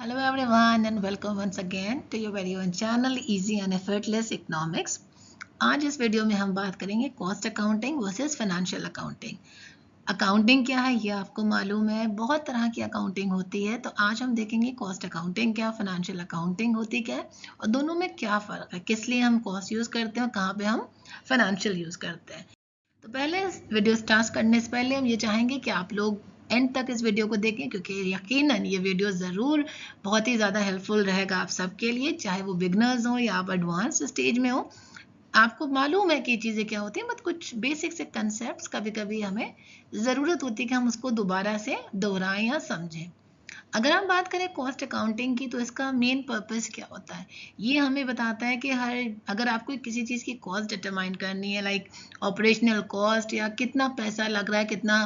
Hello everyone and welcome once again to your very own channel Easy and Effortless Economics। आज इस video में हम बात करेंगे cost accounting versus financial accounting. Accounting क्या है ये आपको मालूम है, बहुत तरह की अकाउंटिंग होती है। तो आज हम देखेंगे कॉस्ट अकाउंटिंग क्या, फाइनेंशियल अकाउंटिंग होती क्या है और दोनों में क्या फ़र्क है, किस लिए हम कॉस्ट यूज़ करते हैं और कहाँ पे हम फाइनेंशियल यूज़ करते हैं। तो पहले वीडियो स्टार्ट करने से पहले हम ये चाहेंगे कि आप लोग एंड तक इस वीडियो को देखें, क्योंकि यकीनन ये वीडियो ज़रूर बहुत ही ज़्यादा हेल्पफुल रहेगा आप सबके लिए, चाहे वो बिगनर्स हो या आप एडवांस स्टेज में हो। आपको मालूम है कि चीज़ें क्या होती हैं, बट कुछ बेसिक से कंसेप्ट कभी कभी हमें ज़रूरत होती है कि हम उसको दोबारा से दोहराएं या समझें। अगर हम बात करें कॉस्ट अकाउंटिंग की, तो इसका मेन पर्पस क्या होता है, ये हमें बताता है कि अगर आपको किसी चीज़ की कॉस्ट डिटरमाइन करनी है, लाइक ऑपरेशनल कॉस्ट या कितना पैसा लग रहा है, कितना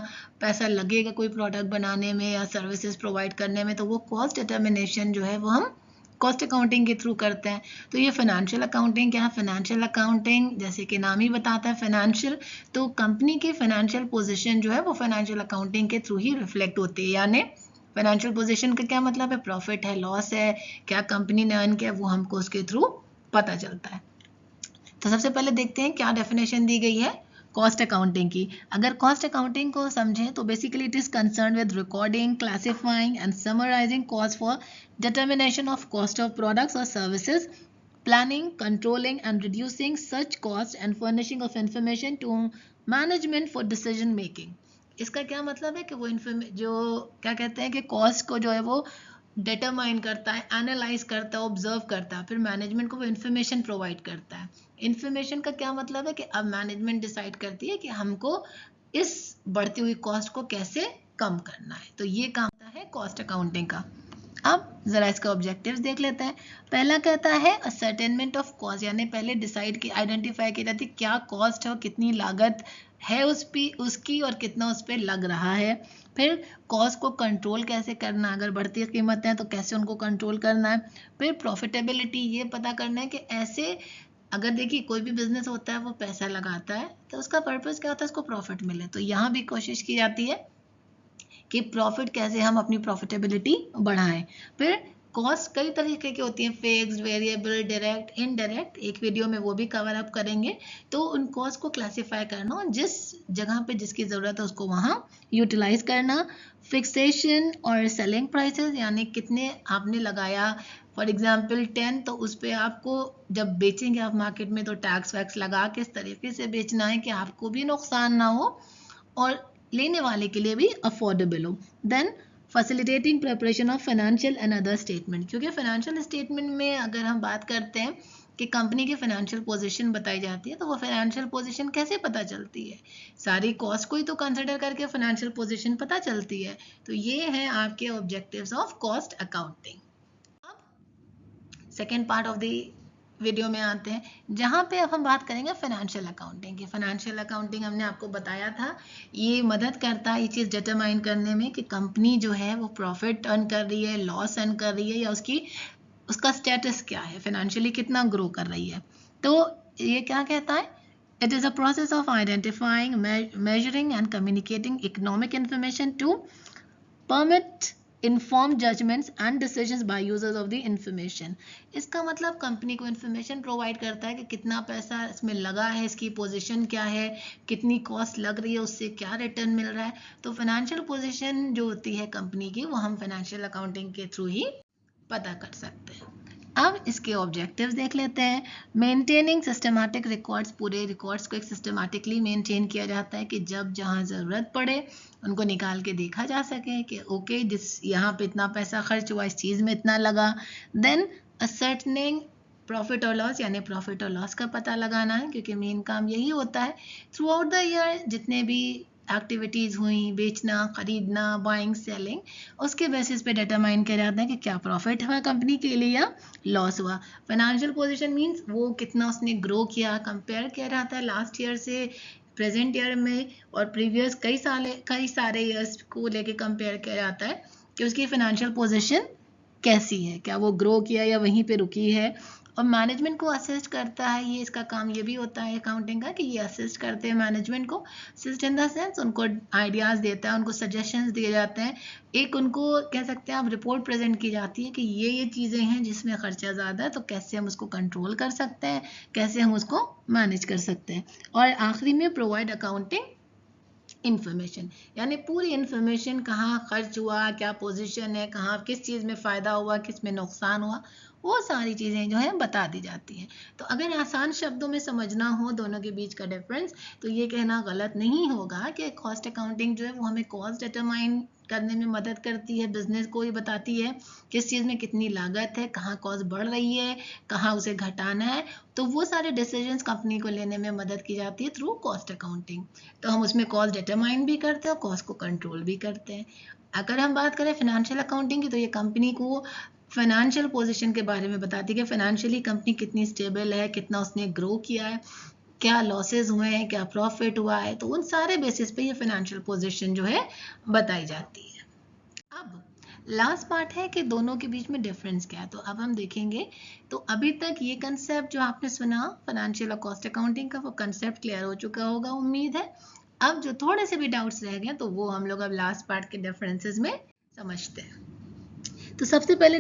पैसा लगेगा कोई प्रोडक्ट बनाने में या सर्विसेज प्रोवाइड करने में, तो वो कॉस्ट डिटर्मिनेशन जो है वो हम कॉस्ट अकाउंटिंग के थ्रू करते हैं। तो ये फाइनेंशियल अकाउंटिंग क्या है, फाइनेंशियल अकाउंटिंग जैसे कि नाम ही बताता है फाइनेंशियल, तो कंपनी की फाइनेंशियल पोजीशन जो है वो फाइनेंशियल अकाउंटिंग के थ्रू ही रिफ्लेक्ट होती है। यानी फाइनेंशियल पोजीशन का क्या मतलब है, प्रॉफिट है, लॉस है, क्या कंपनी ने अर्न किया, वो हमको उसके थ्रू पता चलता है। तो सबसे पहले देखते हैं क्या डेफिनेशन दी गई है कॉस्ट अकाउंटिंग की। अगर कॉस्ट अकाउंटिंग को समझें तो basically it is concern with recording, classifying and summarising cost for determination of cost of products और services, planning, controlling and reducing such costs and furnishing of information to management for decision making। इसका क्या मतलब है कि वो जो क्या कहते हैं कि कॉस्ट को जो है वो डिटरमाइन करता है, एनालाइज करता है, ऑब्जर्व करता है, फिर मैनेजमेंट को वो इन्फॉर्मेशन प्रोवाइड करता है। इन्फॉर्मेशन का क्या मतलब है कि अब मैनेजमेंट डिसाइड करती है कि हमको इस बढ़ती हुई कॉस्ट को कैसे कम करना है। तो ये काम है कॉस्ट अकाउंटिंग का। अब जरा इसका ऑब्जेक्टिव्स देख लेते हैं। पहला कहता है असर्टेनमेंट ऑफ कॉस्ट, यानी पहले डिसाइड की आइडेंटिफाई की जाती है क्या कॉस्ट है और कितनी लागत है उसकी और कितना उस पर लग रहा है। फिर कॉस्ट को कंट्रोल कैसे करना, अगर बढ़ती कीमतें हैं तो कैसे उनको कंट्रोल करना है। फिर प्रॉफिटेबिलिटी, ये पता करना है कि ऐसे अगर देखिए कोई भी बिजनेस होता है वो पैसा लगाता है तो उसका पर्पस क्या होता है, उसको प्रॉफिट मिले। तो यहाँ भी कोशिश की जाती है कि प्रॉफिट कैसे हम अपनी प्रॉफिटेबिलिटी बढ़ाएं। फिर कॉस्ट कई तरीके की होती हैं, फिक्स्ड, वेरिएबल, डायरेक्ट, इनडायरेक्ट, एक वीडियो में वो भी कवर अप करेंगे। तो उन कॉस्ट को क्लासिफाई करना और जिस जगह पे जिसकी ज़रूरत है उसको वहाँ यूटिलाइज करना। फिक्सेशन और सेलिंग प्राइसेस, यानी कितने आपने लगाया, फॉर एग्जाम्पल 10, तो उस पर आपको जब बेचेंगे आप मार्केट में तो टैक्स वैक्स लगा के इस तरीके से बेचना है कि आपको भी नुकसान ना हो और लेने वाले के लिए भी अफोर्डेबल हो। Then facilitating preparation of financial and other statement, क्योंकि फाइनेंशियल स्टेटमेंट में अगर हम बात करते हैं कि कंपनी की फाइनेंशियल पोजीशन बताई जाती है, तो वो फाइनेंशियल पोजीशन कैसे पता चलती है, सारी कॉस्ट को ही तो कंसिडर करके फाइनेंशियल पोजीशन पता चलती है। तो ये है आपके ऑब्जेक्टिव्स ऑफ कॉस्ट अकाउंटिंग। अब second part of the video में आते हैं, जहाँ पे अब हम बात करेंगे फाइनेंशियल अकाउंटिंग की। फाइनेंशियल अकाउंटिंग हमने आपको बताया था, ये मदद करता है ये चीज़ डिटरमाइन करने में कि कंपनी जो है वो प्रॉफिट अर्न कर रही है, लॉस अर्न कर रही है, या उसका स्टेटस क्या है, फाइनेंशियली कितना ग्रो कर रही है। तो ये क्या कहता है, it is a process of identifying, measuring and communicating economic information to permit informed judgments and decisions by users of the information। इसका मतलब कंपनी को इंफॉर्मेशन प्रोवाइड करता है कि कितना पैसा इसमें लगा है, इसकी पोजीशन क्या है, कितनी कॉस्ट लग रही है, उससे क्या रिटर्न मिल रहा है। तो फाइनेंशियल पोजीशन जो होती है कंपनी की, वो हम फाइनेंशियल अकाउंटिंग के थ्रू ही पता कर सकते हैं। अब इसके ऑब्जेक्टिव्स देख लेते हैं। मेंटेनिंग सिस्टमैटिक रिकॉर्ड्स, पूरे रिकॉर्ड्स को एक सिस्टमैटिकली मेंटेन किया जाता है कि जब जहाँ ज़रूरत पड़े उनको निकाल के देखा जा सके कि ओके जिस यहाँ पे इतना पैसा खर्च हुआ, इस चीज़ में इतना लगा। देन असर्टनिंग प्रॉफिट और लॉस, यानी प्रॉफिट और लॉस का पता लगाना है, क्योंकि मेन काम यही होता है। थ्रू आउट द ईयर जितने भी एक्टिविटीज़ हुई, बेचना, खरीदना, बाइंग, सेलिंग, उसके बेसिस पे डिटरमाइन किया जाता है कि क्या प्रॉफिट हुआ कंपनी के लिए या लॉस हुआ। फाइनेंशियल पोजीशन मींस वो कितना उसने ग्रो किया, कंपेयर किया जाता है लास्ट ईयर से प्रेजेंट ईयर में, और प्रीवियस कई सारे ईयर्स को लेके कंपेयर किया जाता है कि उसकी फाइनेंशियल पोजीशन कैसी है, क्या वो ग्रो किया या वहीं पे रुकी है। और मैनेजमेंट को असिस्ट करता है, ये इसका काम ये भी होता है अकाउंटिंग का कि ये असिस्ट करते हैं मैनेजमेंट को। असिस्ट इन द सेंस उनको आइडियाज़ देता है, उनको सजेशंस दिए जाते हैं, एक उनको कह सकते हैं आप रिपोर्ट प्रेजेंट की जाती है कि ये चीज़ें हैं जिसमें खर्चा ज़्यादा है, तो कैसे हम उसको कंट्रोल कर सकते हैं, कैसे हम उसको मैनेज कर सकते हैं। और आखिरी में प्रोवाइड अकाउंटिंग इंफॉर्मेशन, यानी पूरी इंफॉर्मेशन, कहाँ खर्च हुआ, क्या पोजीशन है, कहाँ किस चीज़ में फ़ायदा हुआ, किस में नुकसान हुआ, वो सारी चीज़ें जो है बता दी जाती हैं। तो अगर आसान शब्दों में समझना हो दोनों के बीच का डिफरेंस, तो ये कहना गलत नहीं होगा कि कॉस्ट अकाउंटिंग जो है वो हमें कॉस्ट डिटरमाइन करने में मदद करती है, बिजनेस को ही बताती है किस चीज़ में कितनी लागत है, कहाँ कॉस्ट बढ़ रही है, कहाँ उसे घटाना है, तो वो सारे डिसीजंस कंपनी को लेने में मदद की जाती है थ्रू कॉस्ट अकाउंटिंग। तो हम उसमें कॉस्ट डिटरमाइन भी करते हैं और कॉस्ट को कंट्रोल भी करते हैं। अगर हम बात करें फाइनेंशियल अकाउंटिंग की, तो ये कंपनी को फाइनेंशियल पोजीशन के बारे में बताती है कि फाइनेंशियली कंपनी कितनी स्टेबल है, कितना उसने ग्रो किया है, क्या लॉसेज हुए हैं, क्या प्रॉफिट हुआ है, तो उन सारे बेसिस पे ये फाइनेंशियल पोजीशन जो है बताई जाती है। अब लास्ट पार्ट है कि दोनों के बीच में डिफरेंस क्या है। तो अब हम देखेंगे, तो अभी तक ये कंसेप्ट जो आपने सुना फाइनेंशियल और कॉस्ट अकाउंटिंग का, वो कंसेप्ट क्लियर हो चुका होगा उम्मीद है। अब जो थोड़े से भी डाउट्स रह गए तो वो हम लोग अब लास्ट पार्ट के डिफरेंसेस में समझते हैं। तो सबसे पहले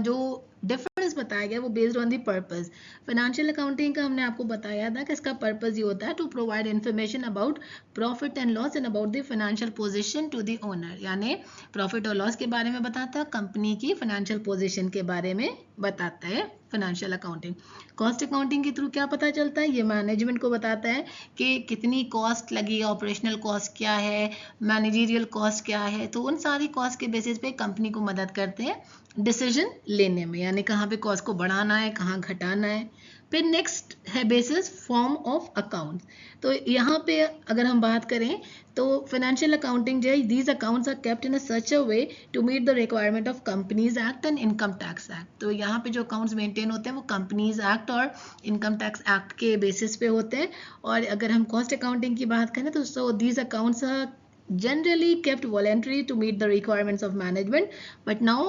जो डिफरेंस बताया गया वो based on the purpose. Financial accounting का हमने आपको बताया था कि इसका पर्पस ये होता है to provide information about profit and loss and about the financial position to the owner, यानी प्रॉफिट और लॉस के बारे में बताता है, कंपनी की फाइनेंशियल पोजीशन के बारे में बताता है फाइनेंशियल अकाउंटिंग। कॉस्ट अकाउंटिंग के थ्रू क्या पता चलता है, ये मैनेजमेंट को बताता है कि कितनी कॉस्ट लगी, ऑपरेशनल कॉस्ट क्या है, मैनेजरियल कॉस्ट क्या है, तो उन सारी कॉस्ट के बेसिस पे कंपनी को मदद करते हैं डिसीजन लेने में, यानी कहाँ पे कॉस्ट को बढ़ाना है, कहाँ घटाना है। फिर नेक्स्ट है बेसिस फॉर्म ऑफ अकाउंट। तो यहाँ पे अगर हम बात करें तो फाइनेंशियल अकाउंटिंग जो है, these accounts are kept in such a way to meet the requirement of companies act and income tax act. तो यहाँ पे जो अकाउंट्स मेंटेन होते हैं वो कंपनीज एक्ट और इनकम टैक्स एक्ट के बेसिस पे होते हैं। और अगर हम कॉस्ट अकाउंटिंग की बात करें तो so these accounts are generally kept voluntary to meet the requirements of management, but now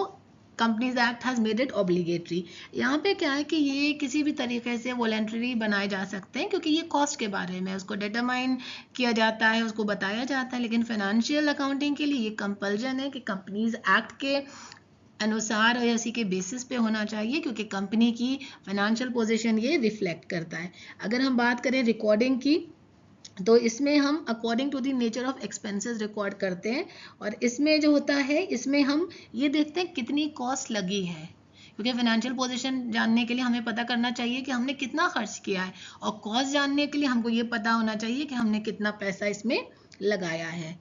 companies act has made it obligatory. यहाँ पे क्या है कि ये किसी भी तरीके से वॉलेंट्री बनाए जा सकते हैं, क्योंकि ये कॉस्ट के बारे में उसको डिटरमाइन किया जाता है, उसको बताया जाता है। लेकिन फाइनेंशियल अकाउंटिंग के लिए ये कंपल्जन है कि कंपनीज एक्ट के अनुसार या इसी के बेसिस पे होना चाहिए, क्योंकि कंपनी की फाइनेंशियल पोजीशन ये रिफ्लेक्ट करता है। अगर हम बात करें रिकॉर्डिंग की, तो इसमें हम according to the nature of expenses record करते हैं, और इसमें जो होता है इसमें हम ये देखते हैं कितनी कॉस्ट लगी है, क्योंकि फाइनेंशियल पोजीशन जानने के लिए हमें पता करना चाहिए कि हमने कितना खर्च किया है, और कॉस्ट जानने के लिए हमको ये पता होना चाहिए कि हमने कितना पैसा इसमें लगाया है।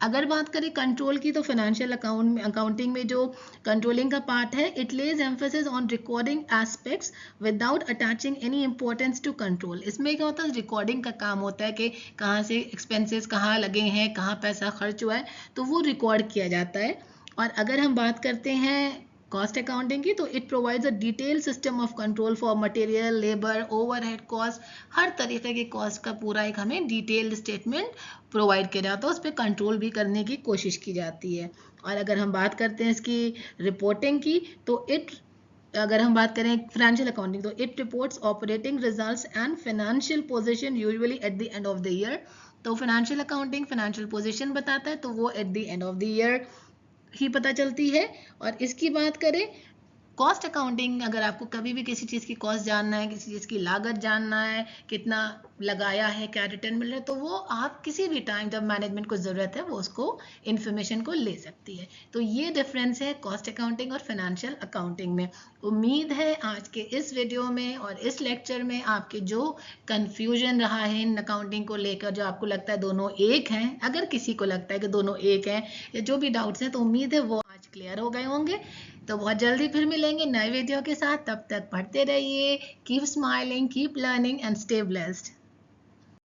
अगर बात करें कंट्रोल की, तो फाइनेंशियल अकाउंटिंग में जो कंट्रोलिंग का पार्ट है, it lays emphasis on recording aspects without attaching any importance to control. इसमें क्या होता है, रिकॉर्डिंग का काम होता है कि कहाँ से एक्सपेंसेस कहाँ लगे हैं, कहाँ पैसा खर्च हुआ है, तो वो रिकॉर्ड किया जाता है। और अगर हम बात करते हैं कॉस्ट अकाउंटिंग की, तो it provides a detail system of control for material, labour, overhead cost, हर तरीके की कॉस्ट का पूरा एक हमें डिटेल्ड स्टेटमेंट प्रोवाइड किया जाता है, उस पर कंट्रोल भी करने की कोशिश की जाती है। और अगर हम बात करते हैं इसकी रिपोर्टिंग की, तो अगर हम बात करें फाइनेंशियल अकाउंटिंग, तो it reports operating results and financial position usually at the end of the year. तो फाइनेंशियल अकाउंटिंग फाइनेंशियल पोजीशन बताता है, तो वो at the end of the year ही पता चलती है। और इसकी बात करें कॉस्ट अकाउंटिंग, अगर आपको कभी भी किसी चीज़ की कॉस्ट जानना है, किसी चीज़ की लागत जानना है, कितना लगाया है, क्या रिटर्न मिल रहा है, तो वो आप किसी भी टाइम जब मैनेजमेंट को ज़रूरत है वो उसको इन्फॉर्मेशन को ले सकती है। तो ये डिफरेंस है कॉस्ट अकाउंटिंग और फाइनेंशियल अकाउंटिंग में। उम्मीद है आज के इस वीडियो में और इस लेक्चर में आपके जो कन्फ्यूजन रहा है इन अकाउंटिंग को लेकर, जो आपको लगता है दोनों एक हैं, अगर किसी को लगता है कि दोनों एक हैं, या जो भी डाउट्स हैं, तो उम्मीद है वो आज क्लियर हो गए होंगे। तो बहुत जल्दी फिर मिलेंगे नए वीडियो के साथ, तब तक पढ़ते रहिए, keep smiling, keep learning and stay blessed.